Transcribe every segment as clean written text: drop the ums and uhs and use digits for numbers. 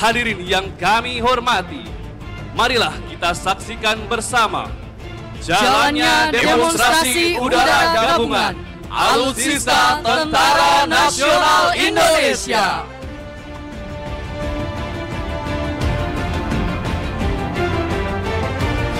Hadirin yang kami hormati, marilah kita saksikan bersama jalannya demonstrasi udara gabungan Alutsista Tentara Nasional Indonesia.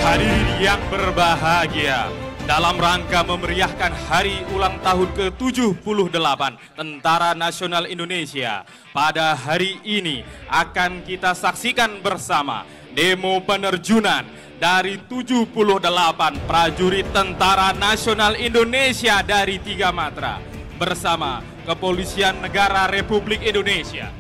Hadirin yang berbahagia, dalam rangka memeriahkan hari ulang tahun ke-78 Tentara Nasional Indonesia, pada hari ini akan kita saksikan bersama demo penerjunan dari 78 prajurit Tentara Nasional Indonesia dari 3 matra bersama Kepolisian Negara Republik Indonesia.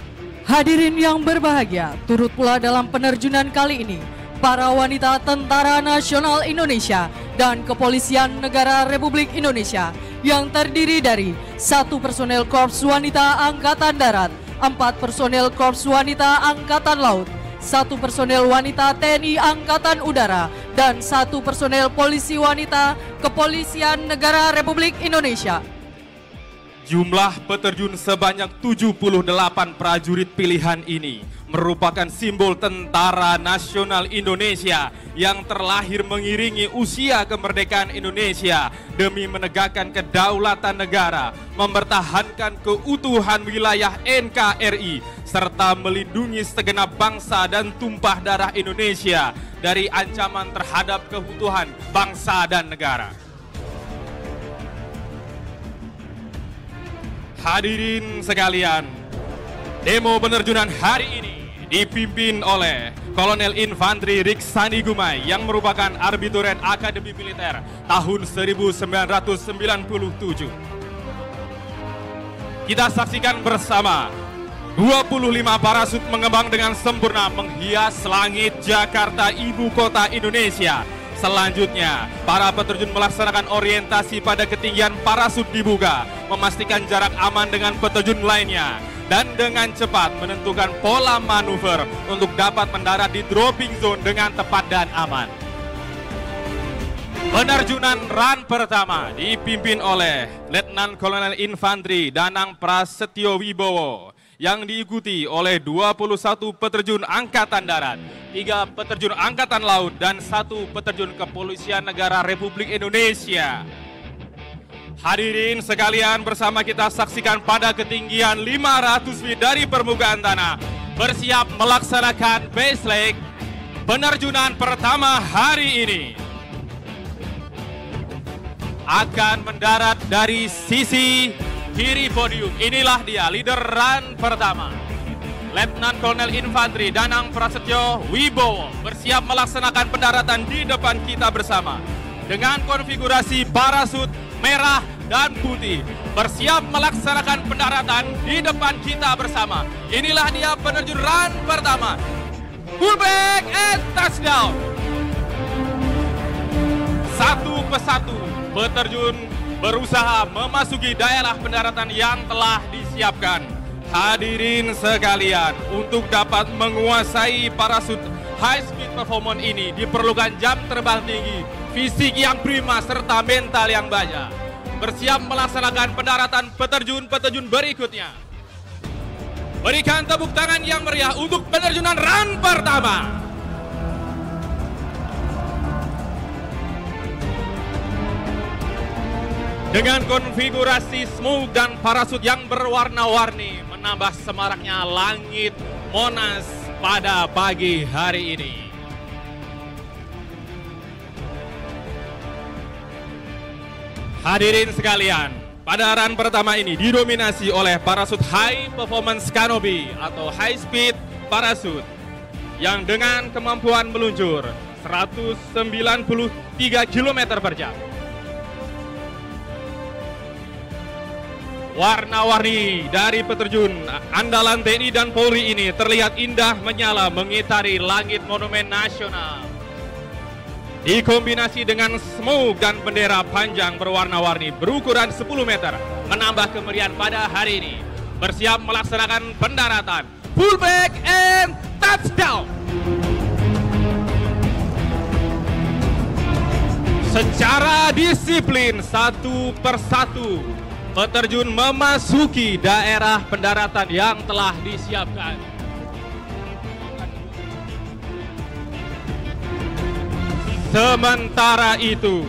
Hadirin yang berbahagia, turut pula dalam penerjunan kali ini para wanita Tentara Nasional Indonesia dan Kepolisian Negara Republik Indonesia yang terdiri dari 1 personel Korps Wanita Angkatan Darat, 4 personel Korps Wanita Angkatan Laut, 1 personel wanita TNI Angkatan Udara, dan 1 personel polisi wanita Kepolisian Negara Republik Indonesia. Jumlah peterjun sebanyak 78 prajurit pilihan ini merupakan simbol Tentara Nasional Indonesia yang terlahir mengiringi usia kemerdekaan Indonesia demi menegakkan kedaulatan negara, mempertahankan keutuhan wilayah NKRI, serta melindungi segenap bangsa dan tumpah darah Indonesia dari ancaman terhadap keutuhan bangsa dan negara. Hadirin sekalian, demo penerjunan hari ini dipimpin oleh Kolonel Infantri Riksani Gumai yang merupakan Arbituren Akademi Militer tahun 1997. Kita saksikan bersama 25 parasut mengembang dengan sempurna menghias langit Jakarta, ibu kota Indonesia. Selanjutnya, para peterjun melaksanakan orientasi pada ketinggian parasut dibuka, memastikan jarak aman dengan peterjun lainnya, dan dengan cepat menentukan pola manuver untuk dapat mendarat di dropping zone dengan tepat dan aman. Penerjunan run pertama dipimpin oleh Letnan Kolonel Infantri Danang Prasetyo Wibowo yang diikuti oleh 21 peterjun Angkatan Darat, 3 peterjun Angkatan Laut, dan 1 peterjun Kepolisian Negara Republik Indonesia. Hadirin sekalian, bersama kita saksikan pada ketinggian 500 feet dari permukaan tanah, bersiap melaksanakan base leg penerjunan pertama hari ini. Akan mendarat dari sisi kiri podium. Inilah dia leader run pertama, Letnan Kolonel Infantri Danang Prasetyo Wibowo, bersiap melaksanakan pendaratan di depan kita bersama dengan konfigurasi parasut merah dan putih, bersiap melaksanakan pendaratan di depan kita bersama. Inilah dia penerjun run pertama, pull back and touchdown. Satu persatu peterjun berusaha memasuki daerah pendaratan yang telah disiapkan. Hadirin sekalian, untuk dapat menguasai parasut high speed performance ini diperlukan jam terbang tinggi, fisik yang prima, serta mental yang baja. Bersiap melaksanakan pendaratan peterjun-peterjun berikutnya. Berikan tepuk tangan yang meriah untuk penerjunan run pertama. Dengan konfigurasi smoke dan parasut yang berwarna-warni, menambah semaraknya langit Monas pada pagi hari ini. Hadirin sekalian, pada run pertama ini didominasi oleh parasut High Performance Canopy atau High Speed Parachute yang dengan kemampuan meluncur 193 km per jam. Warna-warni dari peterjun andalan TNI dan Polri ini terlihat indah menyala mengitari langit Monumen Nasional. Dikombinasi dengan smoke dan bendera panjang berwarna-warni berukuran 10 meter, menambah kemeriahan pada hari ini. Bersiap melaksanakan pendaratan, pull back and touchdown. Secara disiplin satu persatu peterjun memasuki daerah pendaratan yang telah disiapkan. Sementara itu,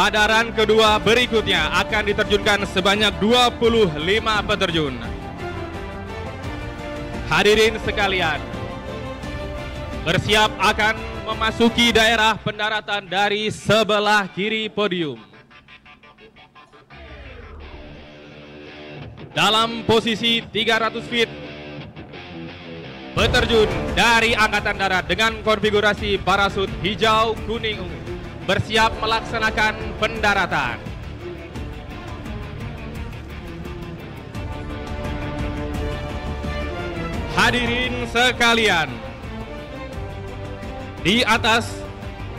pada run kedua berikutnya akan diterjunkan sebanyak 25 peterjun. Hadirin sekalian, bersiap akan memasuki daerah pendaratan dari sebelah kiri podium. Dalam posisi 300 feet, peterjun dari Angkatan Darat dengan konfigurasi parasut hijau, kuning, ungu bersiap melaksanakan pendaratan. Hadirin sekalian, di atas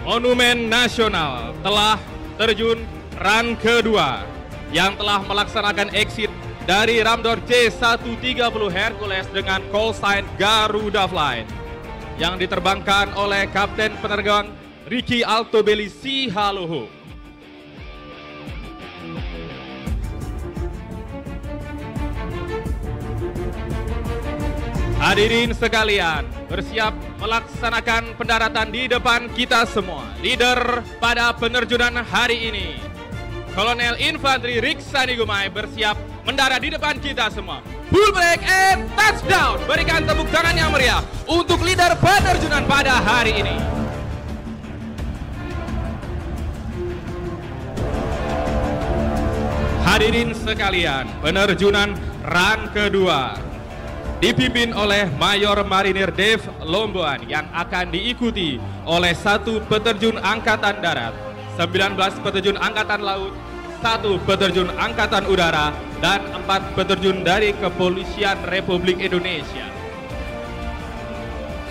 Monumen Nasional telah terjun run kedua yang telah melaksanakan exit dari Ramdor C-130 Hercules dengan call sign Garuda Flight yang diterbangkan oleh Kapten Penerbang Ricky Altobelli Sihaloho. Hadirin sekalian, bersiap melaksanakan pendaratan di depan kita semua. Leader pada penerjunan hari ini, Kolonel Infantri Riksani Gumai bersiap mendarat di depan kita semua. Full break and touchdown. Berikan tepuk tangan yang meriah untuk leader penerjunan pada hari ini. Hadirin sekalian, penerjunan run kedua dipimpin oleh Mayor Marinir Dave Lomboan yang akan diikuti oleh 1 peterjun Angkatan Darat, 19 peterjun Angkatan Laut, 1 peterjun Angkatan Udara, dan 4 peterjun dari Kepolisian Republik Indonesia.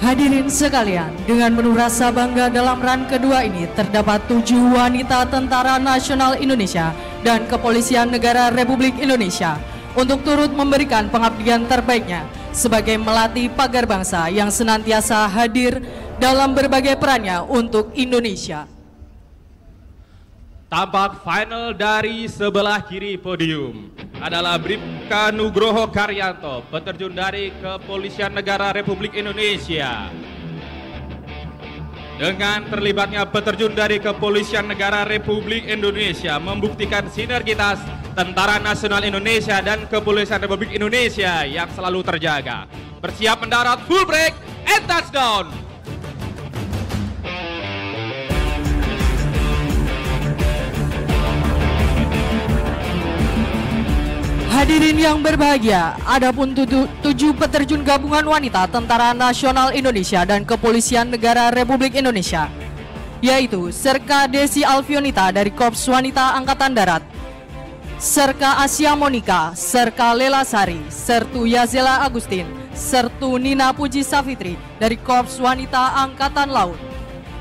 Hadirin sekalian, dengan penuh rasa bangga dalam run kedua ini terdapat 7 wanita Tentara Nasional Indonesia dan Kepolisian Negara Republik Indonesia untuk turut memberikan pengabdian terbaiknya sebagai melati pagar bangsa yang senantiasa hadir dalam berbagai perannya untuk Indonesia. Tampak final dari sebelah kiri podium adalah Bribka Nugroho Karyanto, peterjun dari Kepolisian Negara Republik Indonesia. Dengan terlibatnya peterjun dari Kepolisian Negara Republik Indonesia membuktikan sinergitas Tentara Nasional Indonesia dan Kepolisian Republik Indonesia yang selalu terjaga. Bersiap mendarat, full break and touchdown. Hadirin yang berbahagia, adapun 7 peterjun gabungan wanita Tentara Nasional Indonesia dan Kepolisian Negara Republik Indonesia, yaitu Serka Desi Alfionita dari Korps Wanita Angkatan Darat, Serka Asia Monika, Serka Lela Sari, Sertu Yazela Agustin, Sertu Nina Puji Safitri dari Korps Wanita Angkatan Laut,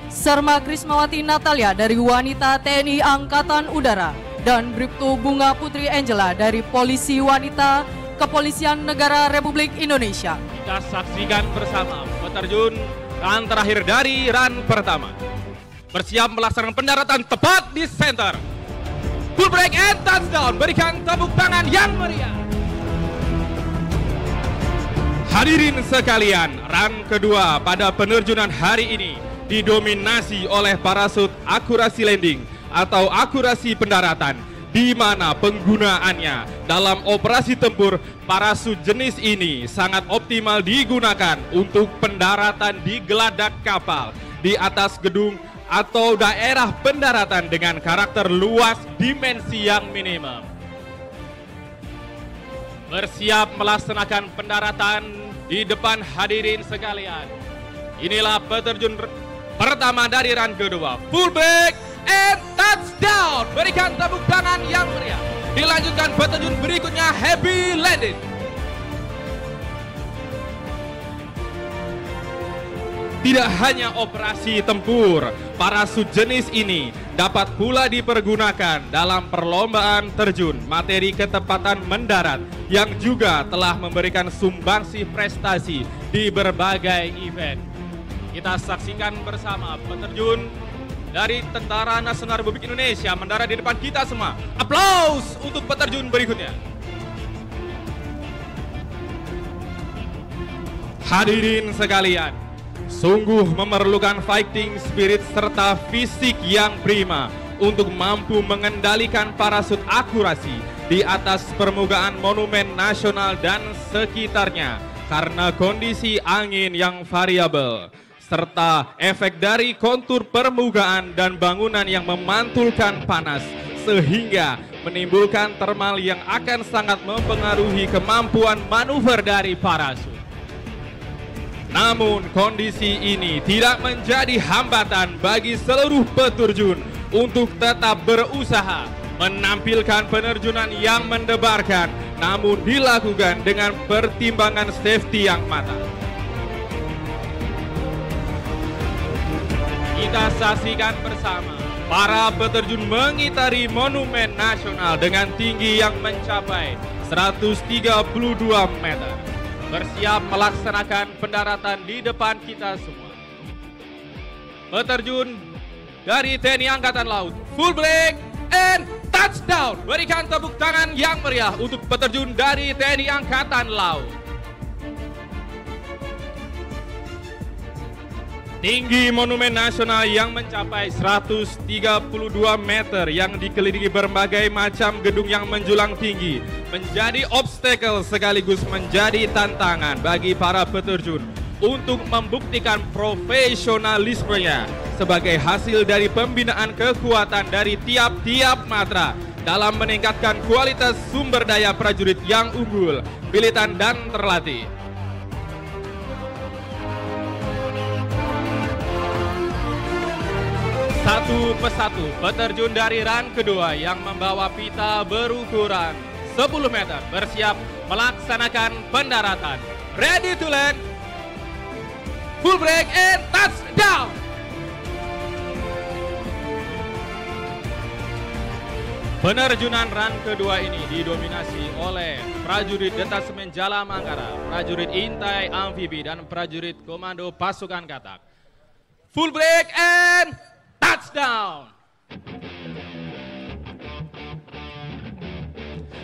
Serma Krismawati Natalia dari Wanita TNI Angkatan Udara, dan Bribtu Bunga Putri Angela dari Polisi Wanita Kepolisian Negara Republik Indonesia. Kita saksikan bersama peterjun run terakhir dari run pertama. Bersiap melaksanakan pendaratan tepat di center. Full break and touchdown. Berikan tepuk tangan yang meriah. Hadirin sekalian, run kedua pada penerjunan hari ini didominasi oleh parasut akurasi landing atau akurasi pendaratan, di mana penggunaannya dalam operasi tempur parasut jenis ini sangat optimal digunakan untuk pendaratan di geladak kapal, di atas gedung atau daerah pendaratan dengan karakter luas dimensi yang minimum. Bersiap melaksanakan pendaratan di depan hadirin sekalian. Inilah peterjun pertama dari run kedua. Full break and touchdown. Berikan tepuk tangan yang meriah. Dilanjutkan peterjun berikutnya, heavy landing. Tidak hanya operasi tempur, parasut jenis ini dapat pula dipergunakan dalam perlombaan terjun materi ketepatan mendarat yang juga telah memberikan sumbangsi prestasi di berbagai event. Kita saksikan bersama peterjun dari Tentara Nasional Republik Indonesia mendarat di depan kita semua. Aplaus untuk peterjun berikutnya. Hadirin sekalian, Sungguh memerlukan fighting spirit serta fisik yang prima untuk mampu mengendalikan parasut akurasi di atas permukaan Monumen Nasional dan sekitarnya karena kondisi angin yang variabel serta efek dari kontur permukaan dan bangunan yang memantulkan panas sehingga menimbulkan thermal yang akan sangat mempengaruhi kemampuan manuver dari parasut. Namun kondisi ini tidak menjadi hambatan bagi seluruh peterjun untuk tetap berusaha menampilkan penerjunan yang mendebarkan, namun dilakukan dengan pertimbangan safety yang matang. Kita saksikan bersama para peterjun mengitari Monumen Nasional dengan tinggi yang mencapai 132 meter. Bersiap melaksanakan pendaratan di depan kita semua. Peterjun dari TNI Angkatan Laut, full break and touchdown. Berikan tepuk tangan yang meriah untuk peterjun dari TNI Angkatan Laut. Tinggi Monumen Nasional yang mencapai 132 meter yang dikelilingi berbagai macam gedung yang menjulang tinggi menjadi obstacle sekaligus menjadi tantangan bagi para peterjun untuk membuktikan profesionalismenya sebagai hasil dari pembinaan kekuatan dari tiap-tiap matra dalam meningkatkan kualitas sumber daya prajurit yang unggul, militan dan terlatih. Satu persatu peterjun dari run kedua yang membawa pita berukuran 10 meter bersiap melaksanakan pendaratan. Ready to land, full break and touchdown. Penerjunan run kedua ini didominasi oleh prajurit Detasemen Jala Mangkara, prajurit Intai Amfibi dan prajurit Komando Pasukan Katak. Full break and touchdown.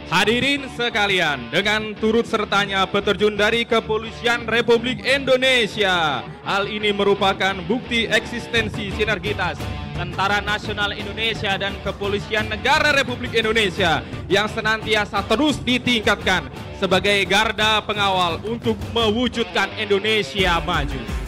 Hadirin sekalian, dengan turut sertanya peterjun dari Kepolisian Republik Indonesia. Hal ini merupakan bukti eksistensi sinergitas Tentara Nasional Indonesia dan Kepolisian Negara Republik Indonesia yang senantiasa terus ditingkatkan sebagai garda pengawal untuk mewujudkan Indonesia maju.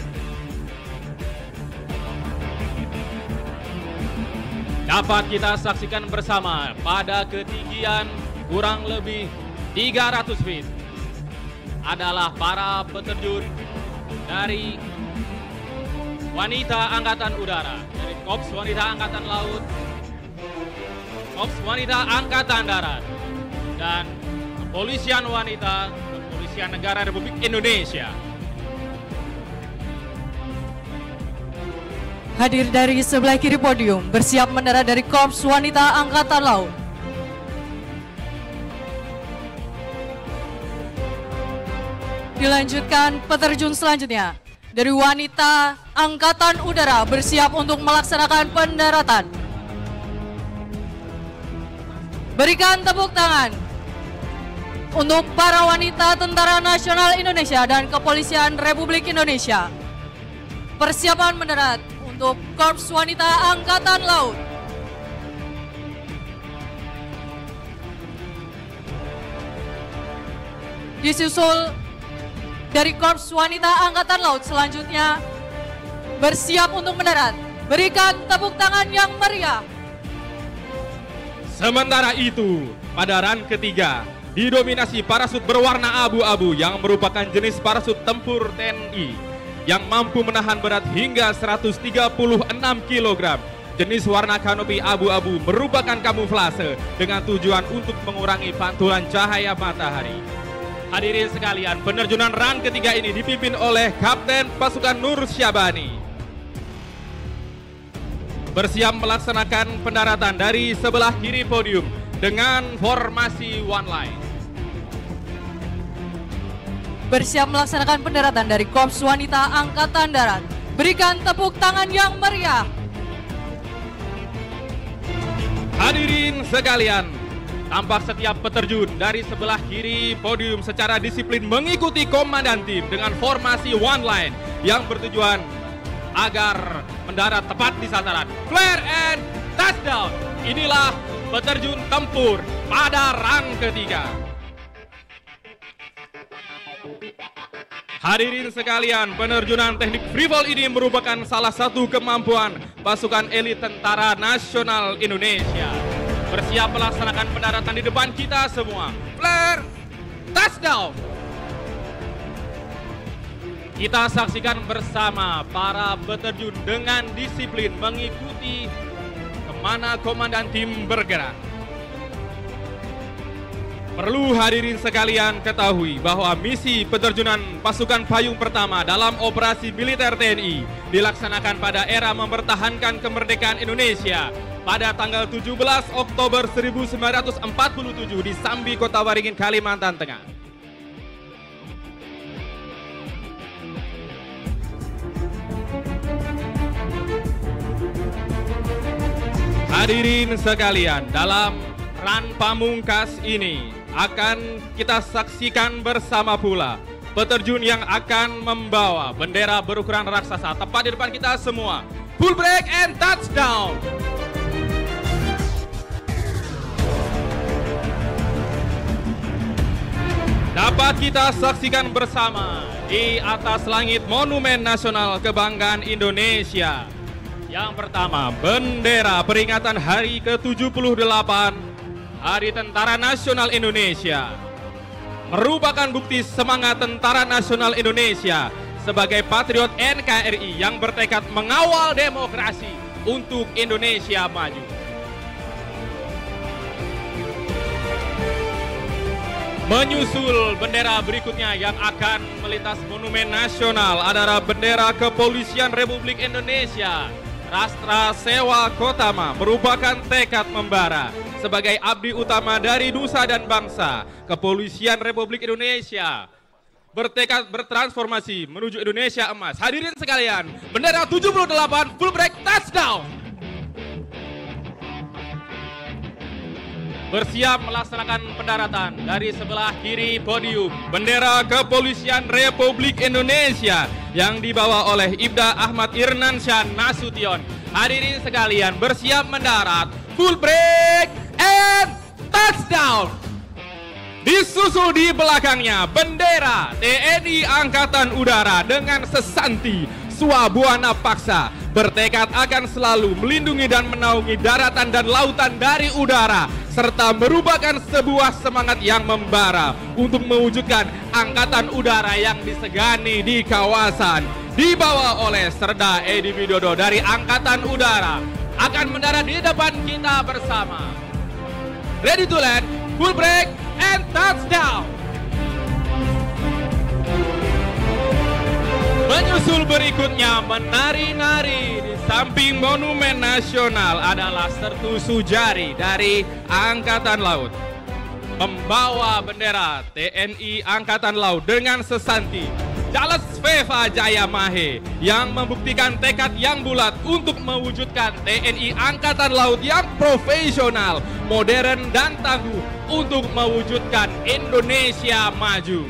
Dapat kita saksikan bersama pada ketinggian kurang lebih 300 feet adalah para peterjun dari wanita Angkatan Udara, dari Korps Wanita Angkatan Laut, Korps Wanita Angkatan Darat, dan Kepolisian Wanita, Kepolisian Negara Republik Indonesia. Hadir dari sebelah kiri podium, bersiap mendarat dari Korps Wanita Angkatan Laut. Dilanjutkan peterjun selanjutnya dari Wanita Angkatan Udara bersiap untuk melaksanakan pendaratan. Berikan tepuk tangan untuk para wanita Tentara Nasional Indonesia dan Kepolisian Republik Indonesia. Persiapan mendarat untuk Korps Wanita Angkatan Laut. Disusul dari Korps Wanita Angkatan Laut selanjutnya bersiap untuk mendarat. Berikan tepuk tangan yang meriah. Sementara itu, pada run ketiga didominasi parasut berwarna abu-abu yang merupakan jenis parasut tempur TNI yang mampu menahan berat hingga 136 kg. Jenis warna kanopi abu-abu merupakan kamuflase dengan tujuan untuk mengurangi pantulan cahaya matahari. Hadirin sekalian, penerjunan run ketiga ini dipimpin oleh Kapten Pasukan Nur Syabani. Bersiap melaksanakan pendaratan dari sebelah kiri podium dengan formasi one line. Bersiap melaksanakan pendaratan dari Korps Wanita Angkatan Darat. Berikan tepuk tangan yang meriah. Hadirin sekalian, tampak setiap peterjun dari sebelah kiri podium secara disiplin mengikuti komandan tim dengan formasi one line yang bertujuan agar mendarat tepat di sasaran. Flare and touchdown. Inilah peterjun tempur pada rang ketiga. Hadirin sekalian, penerjunan teknik free fall ini merupakan salah satu kemampuan pasukan elit Tentara Nasional Indonesia. Bersiap melaksanakan pendaratan di depan kita semua. Flare, touchdown. Kita saksikan bersama para peterjun dengan disiplin mengikuti kemana komandan tim bergerak. Perlu hadirin sekalian ketahui bahwa misi peterjunan pasukan payung pertama dalam operasi militer TNI dilaksanakan pada era mempertahankan kemerdekaan Indonesia pada tanggal 17 Oktober 1947 di Sambi, Kota Waringin, Kalimantan Tengah. Hadirin sekalian, dalam ran pamungkas ini akan kita saksikan bersama pula peterjun yang akan membawa bendera berukuran raksasa tepat di depan kita semua. Full break and touchdown. Dapat kita saksikan bersama di atas langit Monumen Nasional Kebanggaan Indonesia. Yang pertama, bendera peringatan hari ke-78 Hari Tentara Nasional Indonesia merupakan bukti semangat Tentara Nasional Indonesia sebagai patriot NKRI yang bertekad mengawal demokrasi untuk Indonesia maju. Menyusul bendera berikutnya yang akan melintas Monumen Nasional adalah bendera Kepolisian Republik Indonesia. Rastra Sewa Kotama merupakan tekad membara sebagai abdi utama dari nusa dan bangsa. Kepolisian Republik Indonesia bertekad bertransformasi menuju Indonesia emas. Hadirin sekalian, bendera 78 full break touchdown. Bersiap melaksanakan pendaratan dari sebelah kiri podium bendera Kepolisian Republik Indonesia yang dibawa oleh Ibda Ahmad Irnansyah Nasution. Hadirin sekalian, bersiap mendarat, full break and touchdown. Disusul di belakangnya bendera TNI Angkatan Udara dengan sesanti Swabuana Paksa, bertekad akan selalu melindungi dan menaungi daratan dan lautan dari udara, serta merupakan sebuah semangat yang membara untuk mewujudkan angkatan udara yang disegani di kawasan. Dibawa oleh Serda Edi Widodo dari Angkatan Udara, akan mendarat di depan kita bersama. Ready to land, full break and touchdown. Menyusul berikutnya menari-nari di samping Monumen Nasional adalah Sertu Sujari dari Angkatan Laut, membawa bendera TNI Angkatan Laut dengan sesanti Jales Veva Jaya Mahe yang membuktikan tekad yang bulat untuk mewujudkan TNI Angkatan Laut yang profesional, modern dan tangguh untuk mewujudkan Indonesia maju.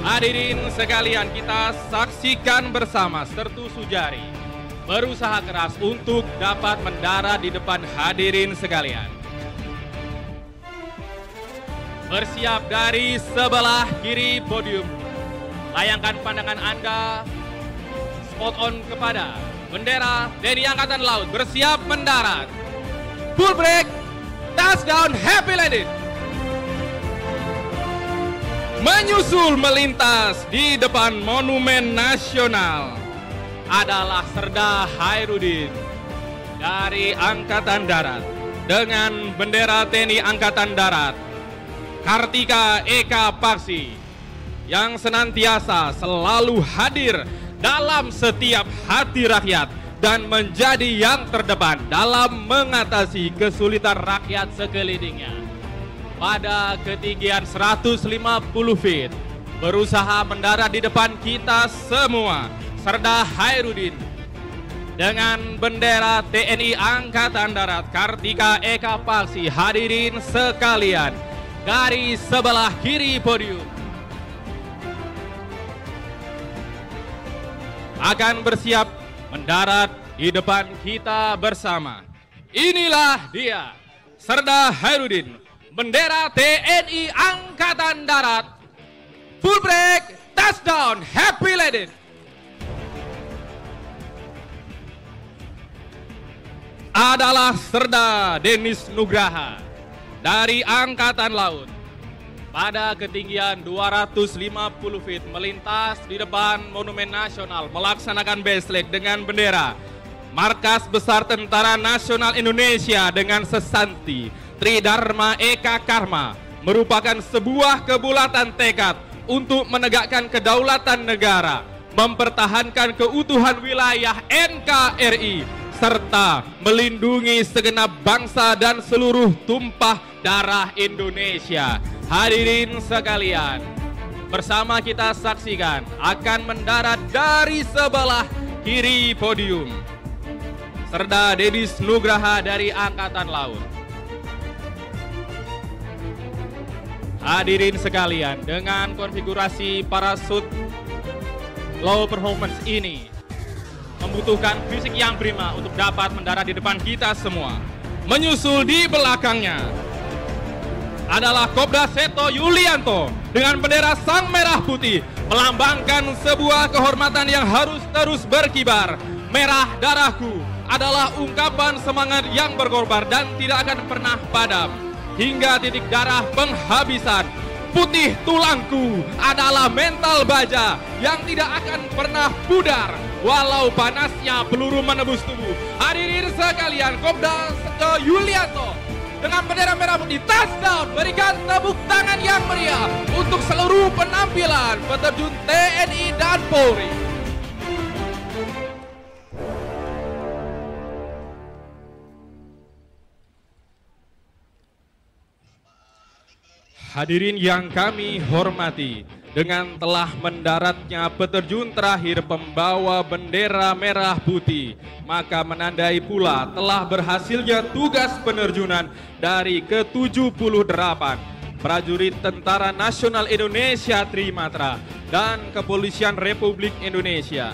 Hadirin sekalian, kita saksikan bersama Sertu Sujari berusaha keras untuk dapat mendarat di depan hadirin sekalian. Bersiap dari sebelah kiri podium. Layangkan pandangan Anda spot on kepada bendera TNI Angkatan Laut. Bersiap mendarat. Full break, touchdown, happy landing. Menyusul melintas di depan Monumen Nasional adalah Serda Hairudin dari Angkatan Darat dengan bendera TNI Angkatan Darat. Kartika Eka Paksi yang senantiasa selalu hadir dalam setiap hati rakyat dan menjadi yang terdepan dalam mengatasi kesulitan rakyat sekelilingnya. Pada ketinggian 150 feet, berusaha mendarat di depan kita semua, Serda Hairudin dengan bendera TNI Angkatan Darat Kartika Eka Paksi. Hadirin sekalian, dari sebelah kiri podium akan bersiap mendarat di depan kita bersama. Inilah dia, Serda Hairudin, bendera TNI Angkatan Darat. Full break, touchdown, happy landing. Adalah Serda Denis Nugraha dari Angkatan Laut. Pada ketinggian 250 feet melintas di depan Monumen Nasional melaksanakan baseleg dengan bendera Markas Besar Tentara Nasional Indonesia dengan sesanti Tridharma Eka Karma, merupakan sebuah kebulatan tekad untuk menegakkan kedaulatan negara, mempertahankan keutuhan wilayah NKRI, serta melindungi segenap bangsa dan seluruh tumpah darah Indonesia. Hadirin sekalian, bersama kita saksikan akan mendarat dari sebelah kiri podium Serda Denis Nugraha dari Angkatan Laut. Hadirin sekalian, dengan konfigurasi parasut low performance ini membutuhkan fisik yang prima untuk dapat mendarat di depan kita semua. Menyusul di belakangnya adalah Kobda Seto Yulianto dengan bendera Sang Merah Putih, melambangkan sebuah kehormatan yang harus terus berkibar. Merah darahku adalah ungkapan semangat yang berkorban dan tidak akan pernah padam hingga titik darah penghabisan. Putih tulangku adalah mental baja yang tidak akan pernah pudar walau panasnya peluru menembus tubuh. Hadirin sekalian, Kobda Seto Yulianto dengan bendera merah putih, touchdown. Berikan tepuk tangan yang meriah untuk seluruh penampilan peterjun TNI dan Polri. Hadirin yang kami hormati, dengan telah mendaratnya peterjun terakhir pembawa bendera merah putih, maka menandai pula telah berhasilnya tugas penerjunan dari ke-78 prajurit Tentara Nasional Indonesia Trimatra dan Kepolisian Republik Indonesia.